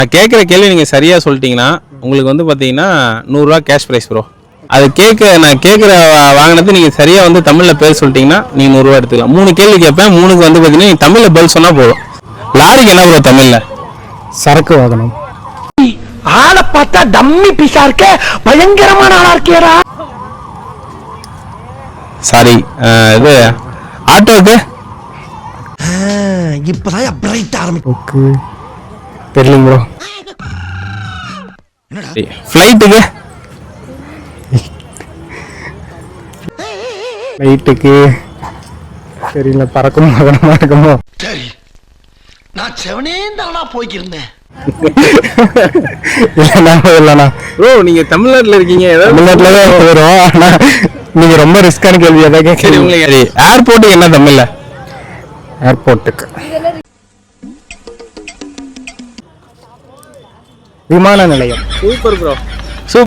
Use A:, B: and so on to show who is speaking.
A: நான் கேட்குற கேள்வி நீங்கள் சரியாக சொல்லிட்டீங்கன்னா உங்களுக்கு வந்து பார்த்தீங்கன்னா 100 ரூபா கேஷ் ப்ரைஸ் ப்ரோ. அது நான் கேட்குற வாங்கினது நீங்கள் சரியாக வந்து தமிழில் பேர் சொல்லிட்டீங்கன்னா நீங்கள் 100 ரூபா எடுத்துக்கலாம். 3 கேள்வி கேட்பேன், 3க்கு வந்து பார்த்தீங்கன்னா நீங்கள் தமிழில் பதில் சொன்னால் போதும். லாரிக்கு என்ன ப்ரோ தமிழில்?
B: சரக்கு வாகனம்.
C: ஆளை பார்த்தா டம்மி பீஸா இருக்க, பயங்கரமான ஆளா இருக்கேடா.
A: சாரி, இது ஆட்டோவுக்கு
C: இப்பதான் பிரைட் ஆரம்பிக்கும்.
B: ஓகே தெரியல ப்ரோ.
A: ஃப்ளைட்டுக்கு
B: தெரியல, பறக்கும் வாகனமா இருக்குமோ?
C: சரி, நான் செவனே தானா போய்க்கிருந்தேன்.
B: இல்லண்ணா
A: ப்ரோ நீங்கள் தமிழ்நாட்டில் இருக்கீங்க, ஏதாவது
B: தமிழ்நாட்டில் தான் வரும். ஆனால் நீங்கள் ரொம்ப ரிஸ்கான கேள்வி எதாவது
A: சரி
B: கேட்குறீங்க.
A: உங்களுக்கு ஏர்போர்ட்டுக்கு என்ன தமிழில்?
B: ஏர்போர்ட்டுக்கு விமான நிலையம்.
A: Super bro.